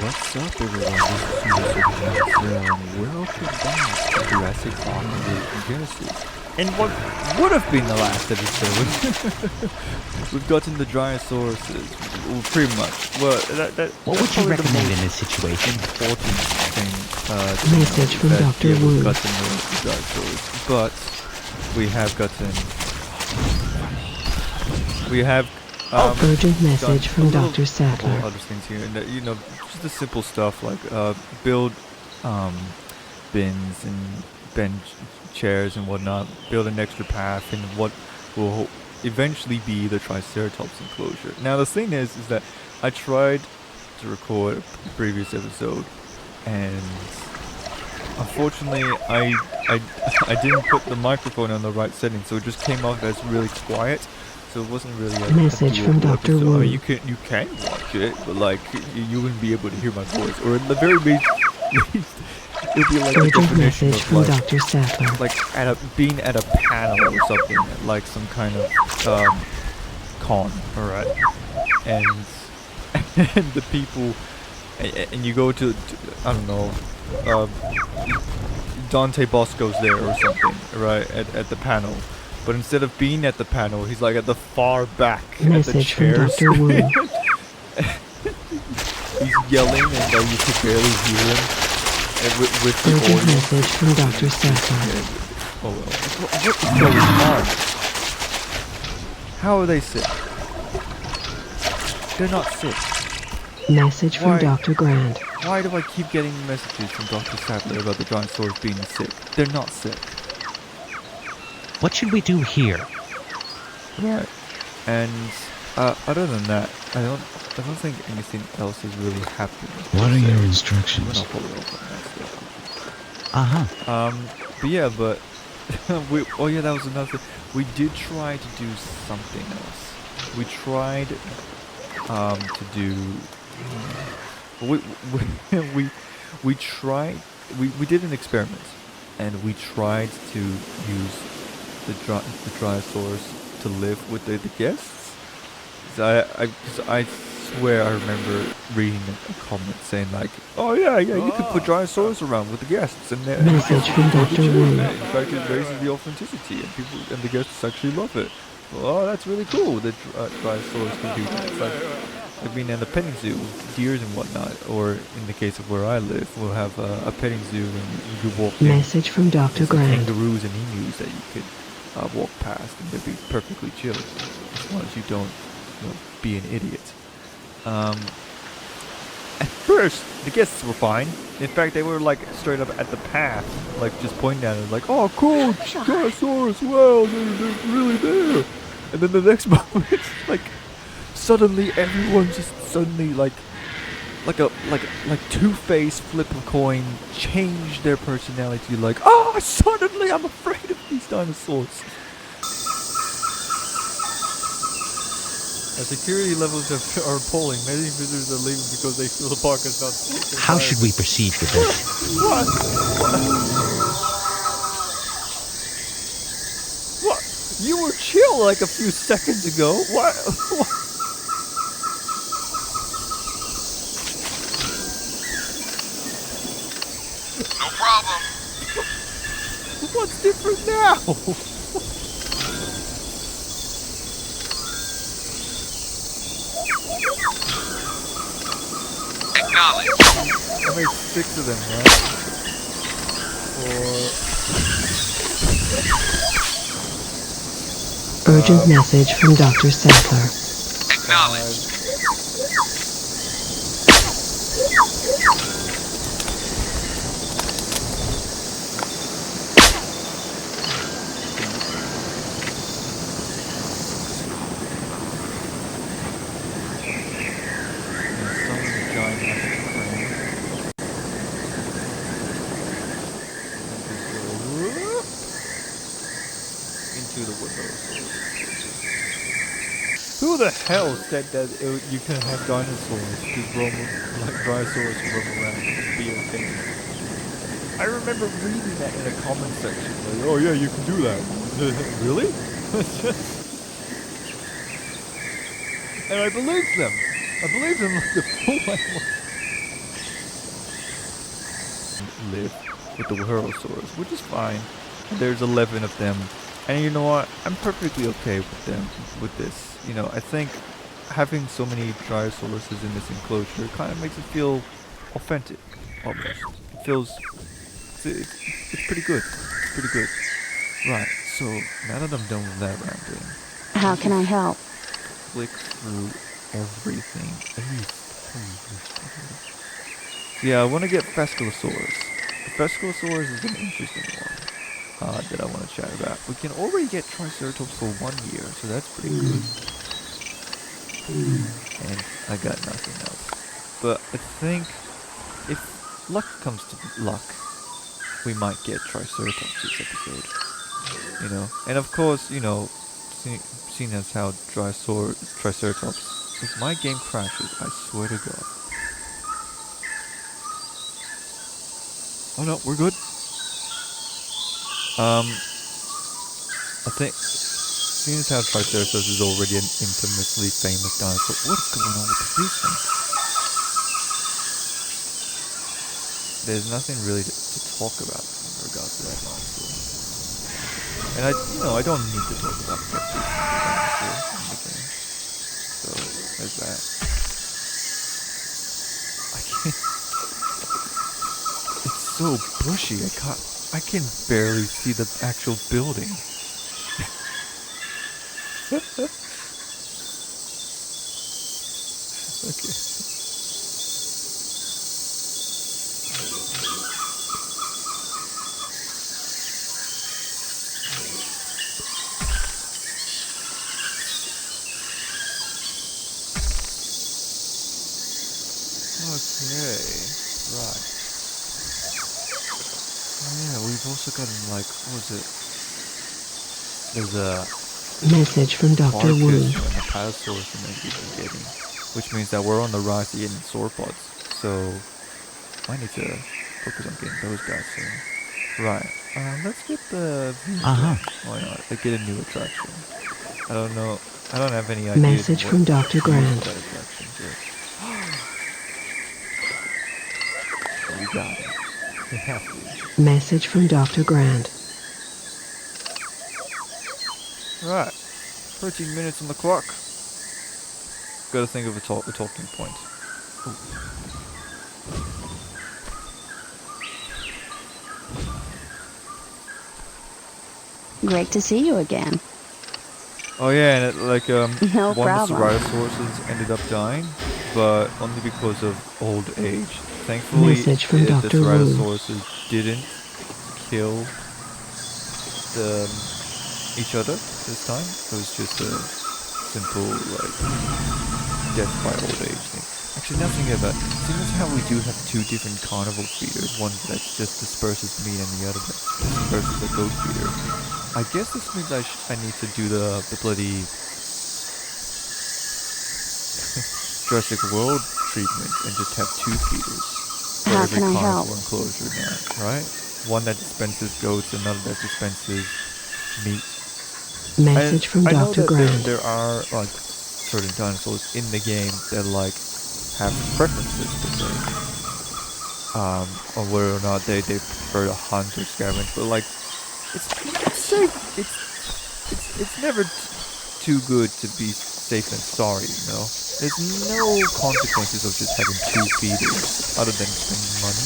What's up, everyone? This is Jurassic, and welcome back to Jurassic Park and Genesis. And what would have been the last episode, we've gotten the Dryasauruses, well, pretty much. Well, what would you recommend in this situation? Important thing. Message from Dr. Wu. We've gotten the Dryasauruses, but we have gotten. We have. Urgent message from Dr. Sattler. Other things here, and just the simple stuff like build bins and bench chairs and whatnot. Build an extra path in what will eventually be the Triceratops enclosure. Now the thing is that I tried to record a previous episode, and unfortunately I didn't put the microphone on the right setting, so it just came off as really quiet. So it wasn't really a message from Dr. Wu. I mean, you can watch it, but like you wouldn't be able to hear my voice, or at the very least, it would be like a urgent definition message of from like, Dr. Sattler. like being at a panel or something, like some kind of con, alright, and and the people, and you go to I don't know, Dante Bosco's there or something, right, at the panel. But instead of being at the panel, he's like at the far back at the chairs. From Dr. Wu. He's yelling and you could barely hear him. And with the urgent audience. message from Dr. Sattler. Oh well. What is going on? How are they sick? They're not sick. Message from Why? Dr. Grant. Why do I keep getting messages from Dr. Sattler about the dinosaurs being sick? They're not sick. What should we do here? Right. And other than that, I don't think anything else is really happening. What are your instructions? But yeah, oh yeah, that was another thing. We did try to do something else. We tried to do. We did an experiment, and we tried to use the Drysaurs to live with the guests. So I swear I remember reading a comment saying like, oh yeah, you could put Drysaurs around with the guests, and message from Dr. Wu. In fact, it raises the authenticity, and people and the guests actually love it. Oh, that's really cool. The Drysaurs can do that. It's like being in a petting zoo with deers and whatnot, or in the case of where I live, we'll have a petting zoo and you could walk in. Message from Dr. Grant. Kangaroos and emus that you could walk past, and they'd be perfectly chill as long as you don't be an idiot. At first, the guests were fine. In fact, they were like straight up at the path, like just pointing at it, like, "Oh, cool, Dinosaurs! Wow, they're really there." And then the next moment, like, suddenly everyone just suddenly like Two-Face flip a coin, change their personality. Like, oh, suddenly I'm afraid of these dinosaurs. Security levels are appalling. Many visitors are leaving because they feel the park is not safe. How should we proceed with this? What? What? You were chill like a few seconds ago. What? No problem. What's different now? I made 6 of them, right? Urgent message from Dr. Sattler. Acknowledged. Into the windows. Who the hell said that you can have dinosaurs to roam, like dinosaurs to roam around and be okay? I remember reading that in a comment section. Like, oh yeah, you can do that. Really? And I believed them. I believed them like the full live with the Werosaurus, which is fine. There's 11 of them, and you know what? I'm perfectly okay with them, with this. You know, I think having so many Triceratops in this enclosure kind of makes it feel authentic, almost. It feels, it's pretty good. It's pretty good. Right, so now that I'm done with that rambling, How can I help? flick through everything. Yeah, I want to get Fasciculosaurus. The Fasciculosaurus is an interesting one that I want to chat about. We can already get Triceratops for 1 year, so that's pretty good. And I got nothing else. But I think if luck comes to luck, we might get Triceratops this episode. You know, and of course, you know, seeing as how Triceratops, if my game crashes, I swear to God. Oh no, we're good. I think, seeing as how Triceratops is already an infamously famous dinosaur, what is going on with the policeman? There's nothing really to talk about in regards to that dinosaur. And I don't need to talk about that dinosaur in the game. So, there's that. I can't. It's so bushy. I can barely see the actual building. Okay. Okay, right. Oh yeah, we've also gotten like, what was it? There's a Message from Dr. Marcus Wu. and a Patasaurus and then we've been getting, which means that we're on the rise to getting sauropods. So I need to focus on getting those guys soon. Right. Let's get the why not? Let's get a new attraction. I don't know. I don't have any idea. Message from Dr. Grant. That attraction is. We got it. We have to. Message from Dr. Grant. Right. 13 minutes on the clock. Gotta think of a talking point. Ooh. Great to see you again. Oh yeah, and No one of the problem. Ceratosauruses ended up dying, but only because of old age. Thankfully, Message from the Dr. Wu. Ceratosauruses didn't kill each other this time. It was just a simple death by old age thing. Actually, now thinking about it, seeing as how we do have two different carnival feeders, one that just disperses meat and the other that disperses a goat feeder. I guess this means I need to do the bloody Jurassic World treatment and just have two feeders for How every can I carnival help? enclosure now, right? One that dispenses goats, another that dispenses meat. Message from I know Dr. that Grant. there are like certain dinosaurs in the game that like have preferences per se, on whether or not they prefer to hunt or scavenge, but like it's safe. It's never too good to be safe than sorry, you know. There's no consequences of just having two feeders other than spending money.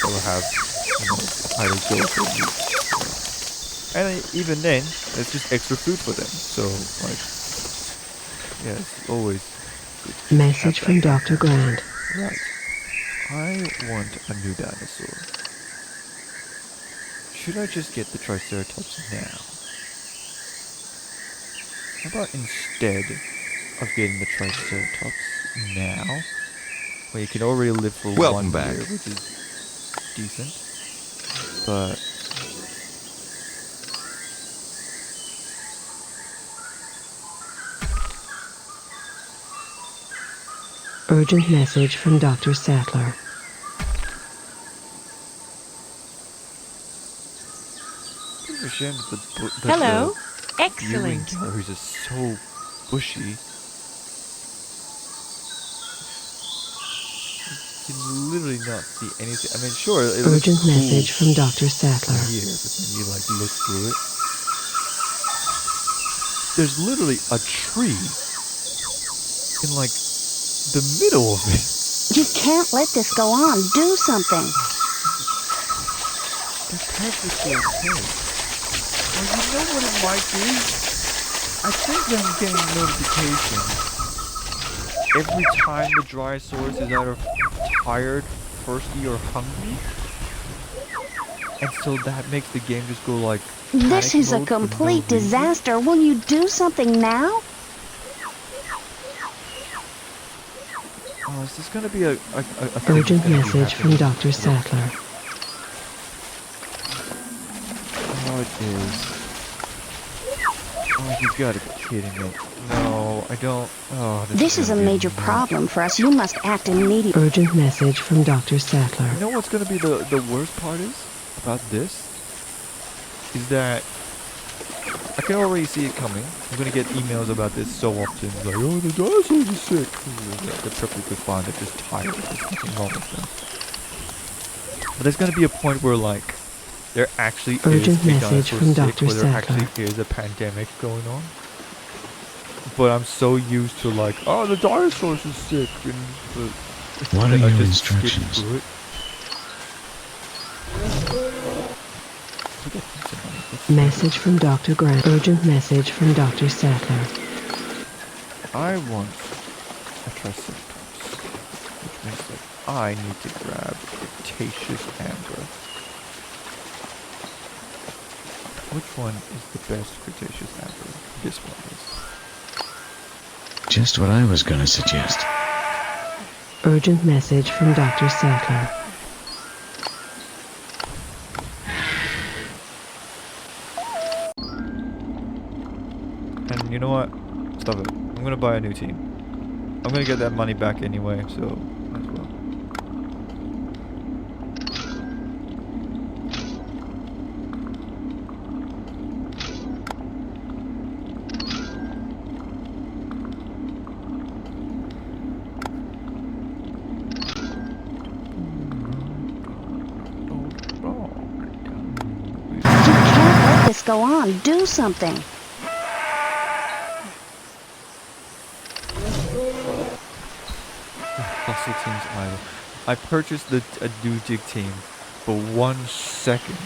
That will have, you know, either goats or meat. And even then, it's just extra food for them. So, like, yeah, it's always good to Message have from that. Dr. Grant. Right. I want a new dinosaur. Should I just get the Triceratops now? How about instead of getting the Triceratops now, where you can already live for Welcome 1 back. year, which is decent, but Urgent message from Dr. Sattler. it's a shame that Hello. the viewing Excellent. galleries are so bushy. can literally not see anything. I mean, sure, it looks Urgent cool message from Dr. from Sattler. here, but when you like look through it, there's literally a tree in like the middle of it. You can't let this go on. Do something. That's perfectly okay. Well, you know what it might be? I think I'm getting notifications every time the Drysaurus is either tired, thirsty, or hungry. And so that makes the game just go like This panic is a mode for no complete reason. disaster. Will you do something now? Oh, is this gonna be a thing that's Urgent gonna be message from happening? Dr. Sattler. Oh, it is. Oh, you gotta be kidding me. No, I don't. Oh, This is a gonna be major nuts. problem for us. You must act immediately. Urgent message from Dr. Sattler. You know what's gonna be the worst part is about this? Is that I can already see it coming. I'm gonna get emails about this so often. Like, oh, the dinosaurs are sick. They're perfectly fine. They're just tired. There's nothing wrong with them. But there's gonna be a point where like there actually Urgent is a message dinosaur from sick, Dr. where there Sattler. actually is a pandemic going on. But I'm so used to like, oh, the dinosaurs are sick, and What are I your just skip instructions? through it. We got pizza money. Message from Dr. Grant. Urgent message from Dr. Sattler. I want a Triceratops, which means that I need to grab Cretaceous Amber. Which one is the best Cretaceous Amber? This one is. Just what I was gonna suggest. Urgent message from Dr. Sattler. And you know what? Stop it. I'm gonna buy a new team. I'm gonna get that money back anyway, so might as well. You can't let this go on. Do something. Fossil team's idle. I purchased a new dig team, but 1 second,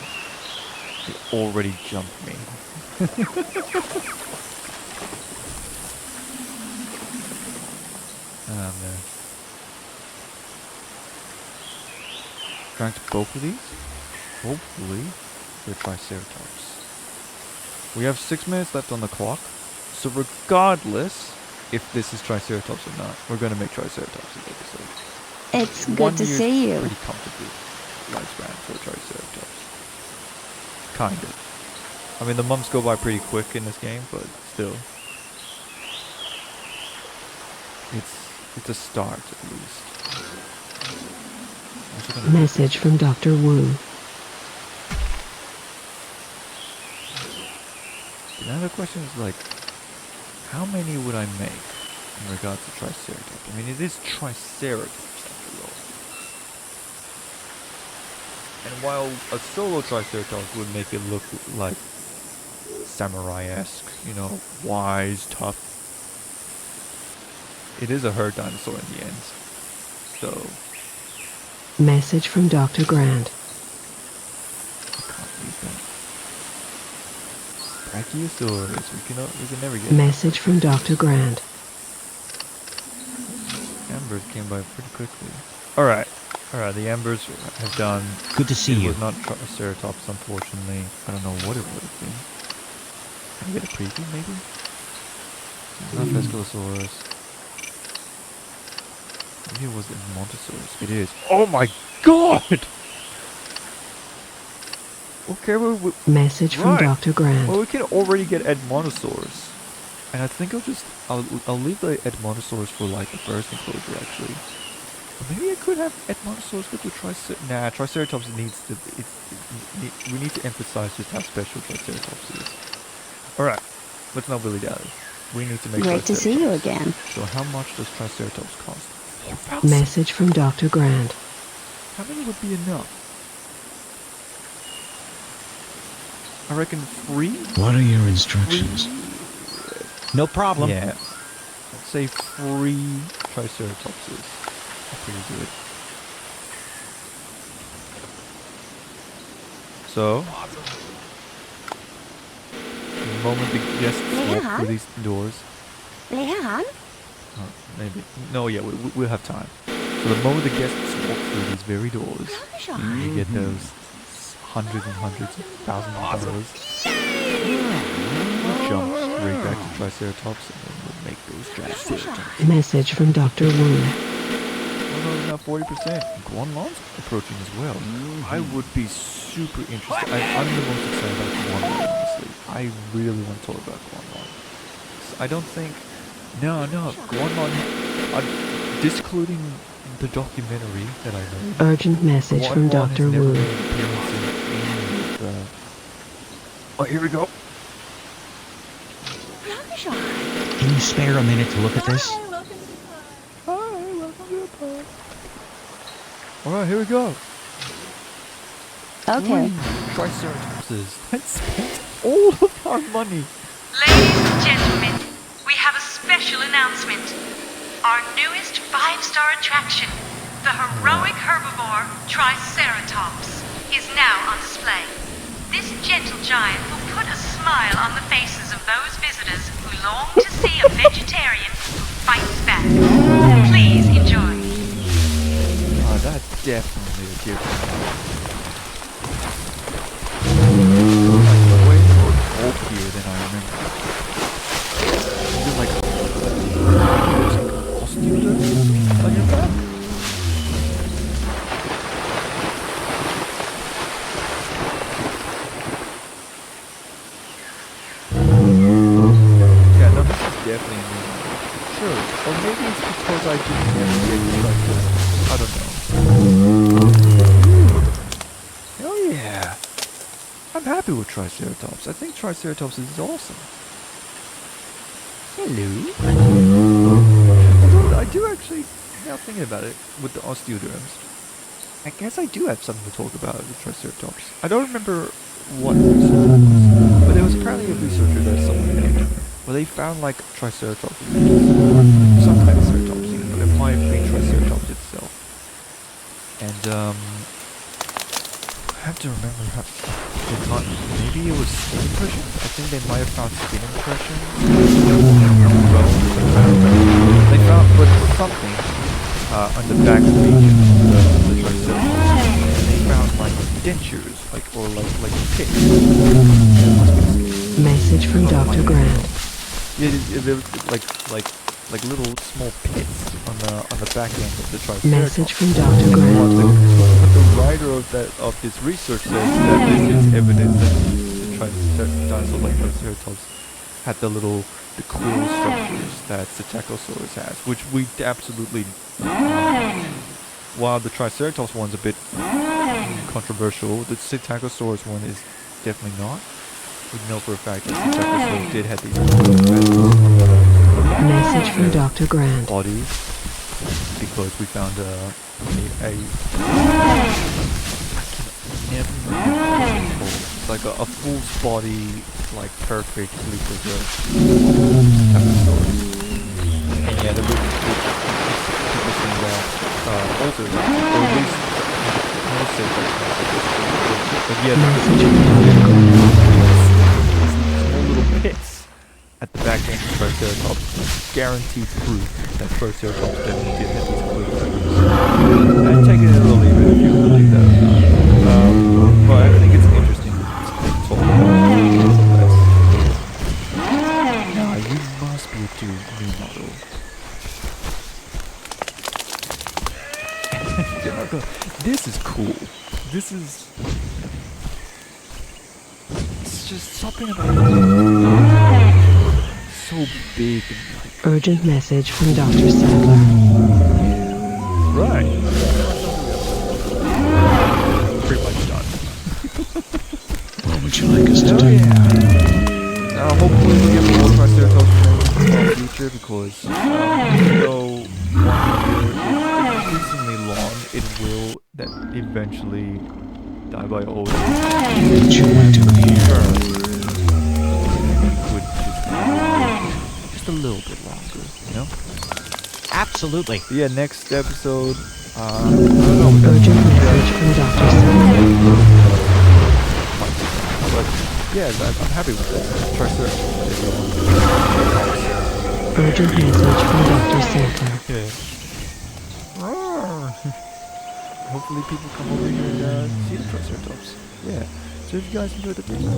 it already jumped me. Ah man. Cracked both of these? Hopefully, they're Triceratops. We have 6 minutes left on the clock, so regardless if this is Triceratops or not, we're gonna make Triceratops in the episode. It's good 1 to year's see you. pretty comfortable lifespan for a Triceratops. Kind of. I mean, the months go by pretty quick in this game, but still. It's a start, at least. Also gonna- Message from Dr. Wu. Now the question is like, how many would I make in regards to Triceratops? I mean, it is Triceratops after all. And while a solo Triceratops would make it look like samurai-esque, you know, wise, tough, it is a herd dinosaur in the end. So, Message from Dr. Grant. I can't use that. Brachiosaurus, we can never get Message from Dr. Grant. Ambers came by pretty quickly. Alright, the Ambers have done. Good to see It you. was not Triceratops, unfortunately. I don't know what it would have been. Can we get a preview, maybe? Not Vescalosaurus. Maybe it was Edmontosaurus. It is. Oh my god! Okay, Message from Right. Dr. Grant. well, we can already get Edmontosaurus. And I think I'll leave the Edmontosaurus for like the first enclosure, actually. Or maybe I could have Edmontosaurus with the Triceratops needs to. We need to emphasize just how special Triceratops is. Alright, let's not really doubt it. We need to make Great to see you Triceratops. again. So how much does Triceratops cost? About Message from Dr. Grant. How many would be enough? I reckon 3? What are your instructions? No problem. Yeah. I'd say 3 Triceratopses. That's pretty good. So, the moment the guests walk through these doors, Leon? maybe. No, yeah, we'll have time. So the moment the guests walk through these very doors, you get those hundreds and hundreds of thousands of dollars. We'll jump straight back to Triceratops and then we'll make those Triceratops. Message from Dr. Wu. Oh no, not 40%. Guanlon's approaching as well. I would be super interested. I'm the most excited about Guanlon, honestly. I really want to talk about Guanlon. I don't think... No, Guanlon... discluding the documentary that I made. Urgent message from Guanlon Dr. has never Wu. made an appearance in any of the... Oh, here we go. Can you spare a minute to look at this? Hi, welcome to the pod. Alright, here we go. Okay. Triceratopses. Let's spend all of our money. Ladies and gentlemen, we have a special announcement. Our newest 5-star attraction, the heroic herbivore Triceratops, is now on display. This gentle giant will put a smile on the faces of those visitors who long to see a vegetarian who fights back. Please enjoy. Oh, that's definitely a gift. Way more bulkier than I remember. Is it like costume on your back? Yeah, no, this is definitely a new one. Sure, or maybe it's because I didn't ever get to like this. I don't know. Oh yeah. I'm happy with Triceratops. I think Triceratops is awesome. Hello. Although I do actually, now thinking about it, with the osteoderms, I guess I do have something to talk about with Triceratops. I don't remember what research it was, but there was apparently a researcher that someone made where they found like Triceratops, some kind of Triceratops, even though it might have been Triceratops itself. And I have to remember how they not, maybe it was skin impressions. I think they might have found skin impressions. They found something on the back region of the Triceratops. And they found like dentures, like pits. Message from Dr. Grant. Yeah, there was like little small pits on the back end of the Triceratops. Message from Dr. Grant. But the writer of this research says that this is evidence that the dinosaurs like Triceratops had the quill structures that Psittacosaurus has, which we absolutely while the Triceratops one's a bit controversial, the Psittacosaurus one is definitely not. We know for a fact that Psittacosaurus did have these Message from Dr. Grant. bodies because we found a it's like a fool's body, like perfectly preserved type of story. And yeah, there were people saying that also, or at least most say that, but yeah, small little pits at the back end of Triceratops, guaranteed proof that Triceratops definitely did have these clues. And take it or leave it if you believe that or not. But I think it's interesting to talk about this. Nah, you must be a new model. This is cool. This is... It's just something about it. So big and like... Urgent message from Dr. Sadler. Right. Pretty much done. What would you like us to do? Oh yeah. Hopefully we get more Triceratops future because even though 1 year is increasingly long, it will that eventually die by old age. What you doing here? Maybe it could just a little bit longer, you know? Absolutely. But yeah, next episode, I don't know. Urgent message from Dr. Sattler. But yeah, I'm happy with that. Triceratops. Urgent message from Dr. Sattler. Yeah. Hopefully people come over here and see the Triceratops. Yeah. So if you guys enjoyed the video,